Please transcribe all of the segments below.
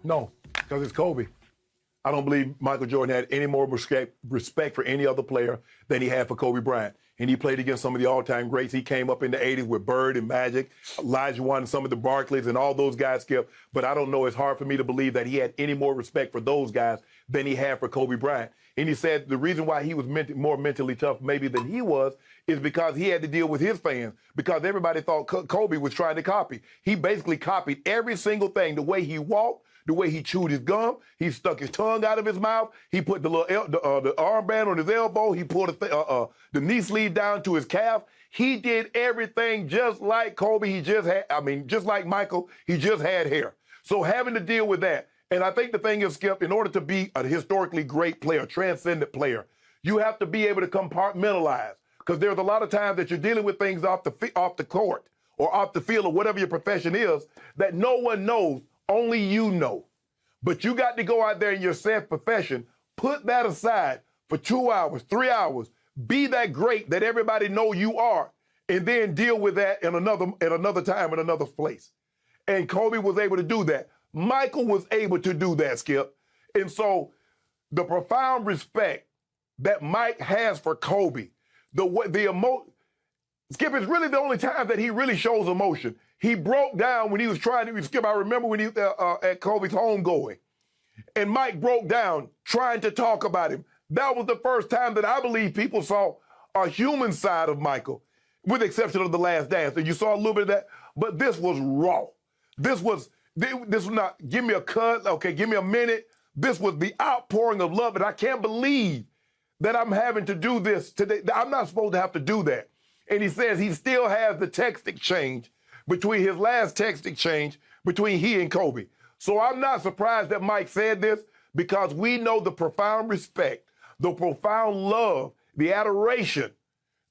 No, because it's Kobe. I don't believe Michael Jordan had any more respect for any other player than he had for Kobe Bryant. And he played against some of the all-time greats. He came up in the 80s with Bird and Magic, Olajuwon and some of the Barclays and all those guys, Skip. But I don't know. It's hard for me to believe that he had any more respect for those guys than he had for Kobe Bryant. And he said the reason why he was more mentally tough maybe than he was is because he had to deal with his fans, because everybody thought Kobe was trying to copy. He basically copied every single thing, the way he walked, the way he chewed his gum, he stuck his tongue out of his mouth, he put the little the armband on his elbow, he pulled the knee sleeve down to his calf. He did everything just like Kobe. He just had, just like Michael, he just had hair. So having to deal with that, and I think the thing is, Skip, in order to be a historically great player, transcendent player, you have to be able to compartmentalize, because there's a lot of times that you're dealing with things off the court or off the field or whatever your profession is that no one knows. Only you know. But you got to go out there in your said profession, put that aside for 2 hours, 3 hours, be that great that everybody know you are, and then deal with that at another time, in another place. And Kobe was able to do that. Michael was able to do that, Skip. And so the profound respect that Mike has for Kobe, Skip, is really the only time that he really shows emotion. He broke down when he was trying to, Skip, I remember when he was at Kobe's homegoing, and Mike broke down trying to talk about him. That was the first time that I believe people saw a human side of Michael, with the exception of The Last Dance. And you saw a little bit of that, but this was raw. This was not, give me a cut, okay, give me a minute. This was the outpouring of love, and I can't believe that I'm having to do this today. I'm not supposed to have to do that. And he says he still has the text exchange between his last text exchange between he and Kobe. So I'm not surprised that Mike said this, because we know the profound respect, the profound love, the adoration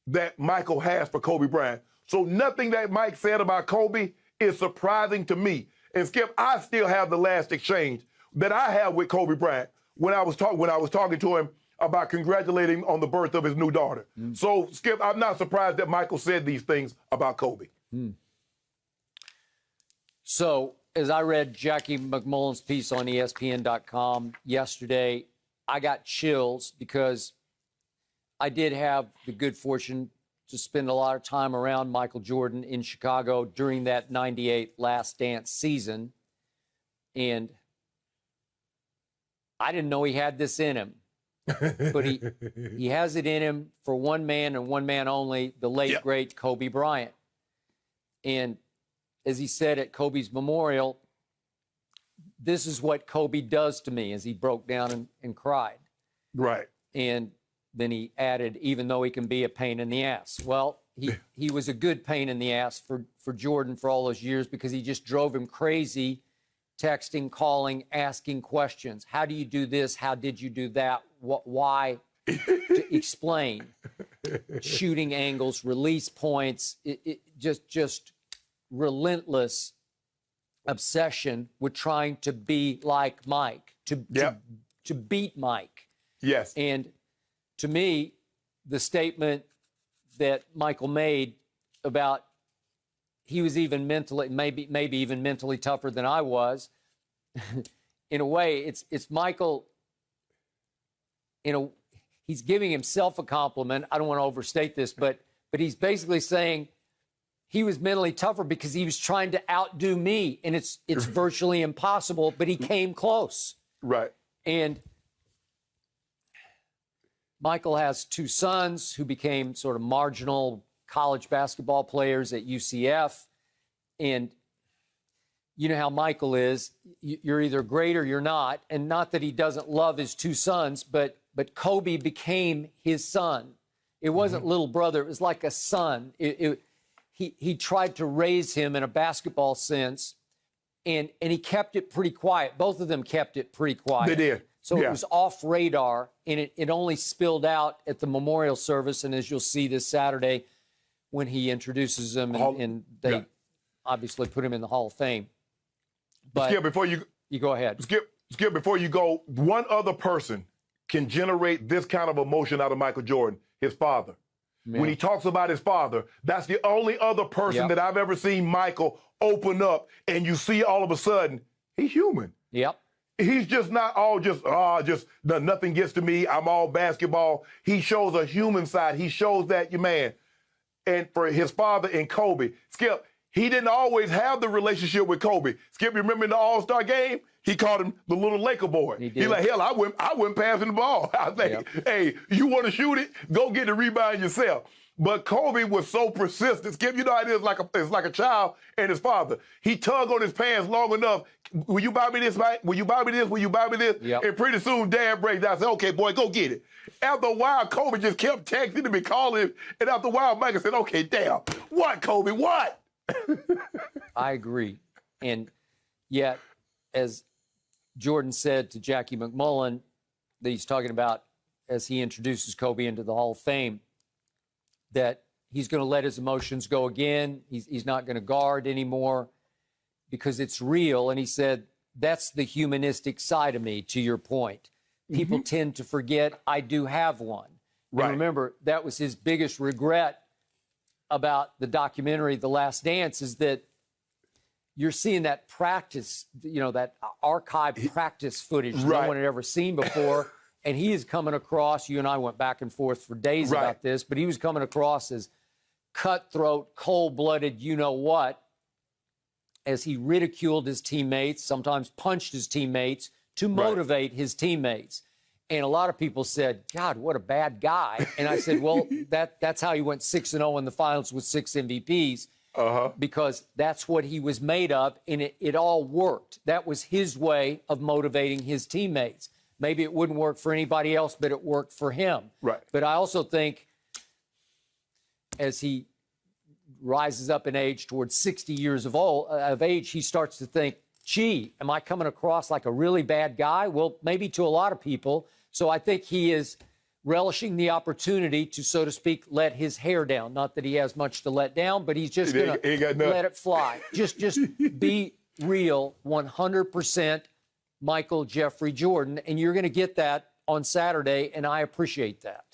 that Michael has for Kobe Bryant. So nothing that Mike said about Kobe is surprising to me. And Skip, I still have the last exchange that I had with Kobe Bryant when I was talking to him about congratulating him on the birth of his new daughter. So Skip, I'm not surprised that Michael said these things about Kobe. So, as I read Jackie McMullen's piece on ESPN.com yesterday, I got chills because I did have the good fortune to spend a lot of time around Michael Jordan in Chicago during that 98 Last Dance season. And I didn't know he had this in him. But he has it in him for one man and one man only, the late, great Kobe Bryant. And as he said at Kobe's memorial, this is what Kobe does to me, as he broke down and cried. Right. And then he added, even though he can be a pain in the ass. Well, he was a good pain in the ass for Jordan for all those years, because he just drove him crazy, texting, calling, asking questions. How do you do this? How did you do that? Why? To explain. Shooting angles, release points, just relentless obsession with trying to be like Mike, to beat Mike. Yes. And to me, the statement that Michael made about he was even mentally, maybe even mentally tougher than I was, in a way, it's Michael, he's giving himself a compliment. I don't want to overstate this, but he's basically saying he was mentally tougher because he was trying to outdo me, and it's virtually impossible, but he came close. Right. And Michael has two sons who became sort of marginal college basketball players at UCF. And you know how Michael is. You're either great or you're not. And not that he doesn't love his two sons, but Kobe became his son. It wasn't little brother. It was like a son. He tried to raise him in a basketball sense, and he kept it pretty quiet. Both of them kept it pretty quiet. They did. So it was off radar, and it only spilled out at the memorial service, and as you'll see this Saturday when he introduces him, and they obviously put him in the Hall of Fame. But Skip, before you go ahead. Skip, before you go, one other person can generate this kind of emotion out of Michael Jordan, his father. Man. When he talks about his father, that's the only other person that I've ever seen Michael open up, and you see all of a sudden, he's human. Yep. He's just not all nothing gets to me. I'm all basketball. He shows a human side. He shows that your man. And for his father and Kobe, Skip, he didn't always have the relationship with Kobe. Skip, you remember in the All-Star game? He called him the little Laker boy. He's like, hell, I went passing the ball. I think, hey, you want to shoot it? Go get the rebound yourself. But Kobe was so persistent. Skip, you know how it is it's like a child and his father. He tugged on his pants long enough. Will you buy me this, Mike? Will you buy me this? Will you buy me this? Yep. And pretty soon, Dad breaks down and said, okay, boy, go get it. After a while, Kobe just kept texting him and calling him. And after a while, Michael said, okay, damn. What, Kobe? What? I agree. And yet, as Jordan said to Jackie McMullen, that he's talking about as he introduces Kobe into the Hall of Fame, that he's going to let his emotions go again. He's not going to guard anymore because it's real. And he said, that's the humanistic side of me, to your point. People tend to forget I do have one. Right. And remember, that was his biggest regret about the documentary, The Last Dance, is that you're seeing that practice, that archived practice footage no one had ever seen before. And he is coming across, you and I went back and forth for days about this, but he was coming across as cutthroat, cold-blooded, you-know-what, as he ridiculed his teammates, sometimes punched his teammates to motivate his teammates. And a lot of people said, God, what a bad guy. And I said, well, that's how he went 6-0 in the finals with 6 MVPs, because that's what he was made of, and it all worked. That was his way of motivating his teammates. Maybe it wouldn't work for anybody else, but it worked for him. Right. But I also think as he rises up in age towards 60 years of age, he starts to think, gee, am I coming across like a really bad guy? Well, maybe to a lot of people. So I think he is relishing the opportunity to, so to speak, let his hair down. Not that he has much to let down, but he's just going to let it fly. Just be real, 100%. Michael Jeffrey Jordan, and you're going to get that on Saturday, and I appreciate that.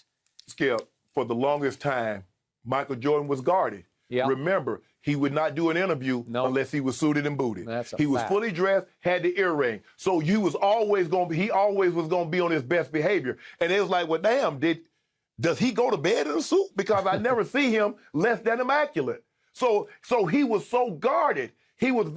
Skip, for the longest time, Michael Jordan was guarded. Yeah. Remember, he would not do an interview unless he was suited and booted. He was fully dressed, had the earring. So he always was going to be on his best behavior. And it was like, well, damn, does he go to bed in a suit? Because I never see him less than immaculate. So he was so guarded. He was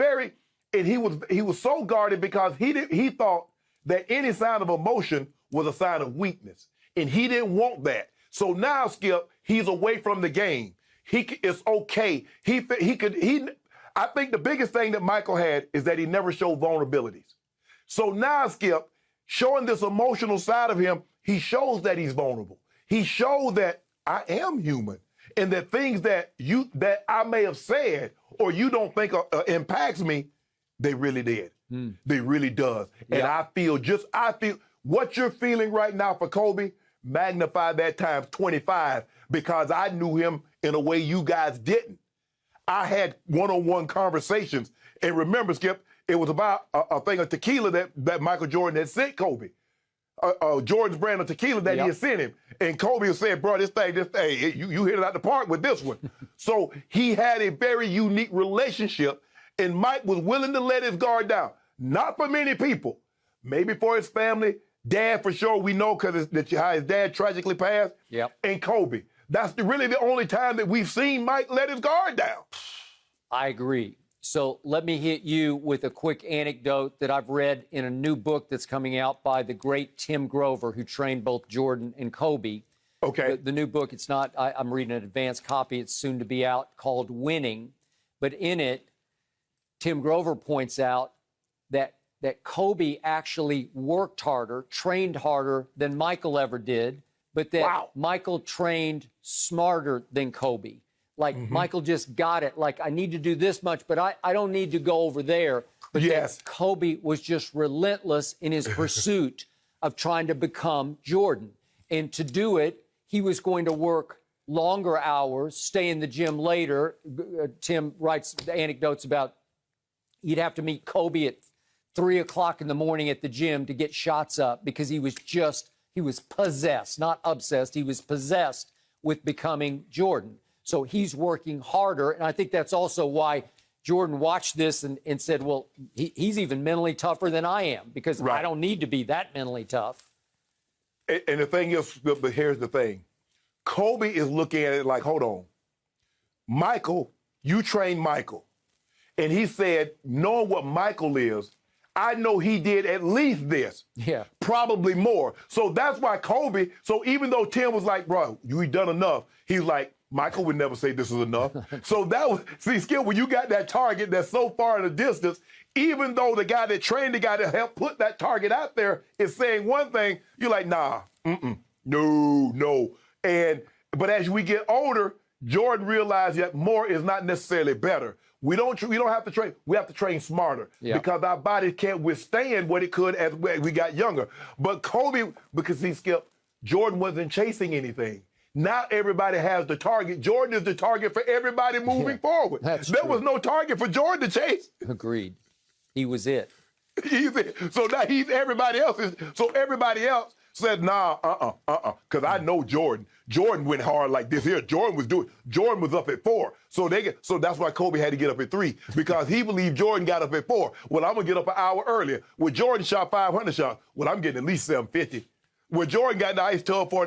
so guarded because he thought that any sign of emotion was a sign of weakness, and he didn't want that. So now, Skip, he's away from the game. It's okay. I think the biggest thing that Michael had is that he never showed vulnerabilities. So now, Skip, showing this emotional side of him, he shows that he's vulnerable. He showed that I am human, and that things that I may have said or you don't think impacts me, they really did. They really does. And I feel what you're feeling right now for Kobe, magnify that times 25, because I knew him in a way you guys didn't. I had one-on-one conversations. And remember, Skip, it was about a thing of tequila that Michael Jordan had sent Kobe. Jordan's brand of tequila that he had sent him. And Kobe said, bro, this thing, you hit it out the park with this one. So he had a very unique relationship. And Mike was willing to let his guard down. Not for many people. Maybe for his family. Dad, for sure, we know because how his dad tragically passed. Yep. And Kobe. That's really the only time that we've seen Mike let his guard down. I agree. So let me hit you with a quick anecdote that I've read in a new book that's coming out by the great Tim Grover, who trained both Jordan and Kobe. Okay. The new book, I'm reading an advanced copy. It's soon to be out, called Winning. But in it, Tim Grover points out that Kobe actually worked harder, trained harder than Michael ever did, but that Michael trained smarter than Kobe. Like, Michael just got it. Like, I need to do this much, but I don't need to go over there. But that Kobe was just relentless in his pursuit of trying to become Jordan. And to do it, he was going to work longer hours, stay in the gym later. Tim writes anecdotes about you'd have to meet Kobe at 3 o'clock in the morning at the gym to get shots up because he was possessed, not obsessed. He was possessed with becoming Jordan. So he's working harder. And I think that's also why Jordan watched this and said, well, he's even mentally tougher than I am because I don't need to be that mentally tough. And the thing is, but here's the thing. Kobe is looking at it like, hold on. Michael, you trained Michael. And he said, knowing what Michael is, I know he did at least this. Yeah. Probably more. So that's why Kobe, so even though Tim was like, bro, you done enough, he's like, Michael would never say this is enough. So that was, see, Skip, when you got that target that's so far in the distance, even though the guy that trained the guy that helped put that target out there is saying one thing, you're like, nah, no. But as we get older, Jordan realized that more is not necessarily better. We don't have to train. We have to train smarter because our body can't withstand what it could as we got younger. But Kobe, because he skipped, Jordan wasn't chasing anything. Now everybody has the target. Jordan is the target for everybody moving forward. There was no target for Jordan to chase. Agreed. He was it. He's it. So now he's everybody else. So everybody else said, nah, because I know Jordan. Jordan went hard like this here. Jordan was up at 4. So that's why Kobe had to get up at 3, because he believed Jordan got up at 4. Well, I'm gonna get up an hour earlier. Well, Jordan shot 500 shots. Well, I'm getting at least 750. Well, Jordan got the ice tub for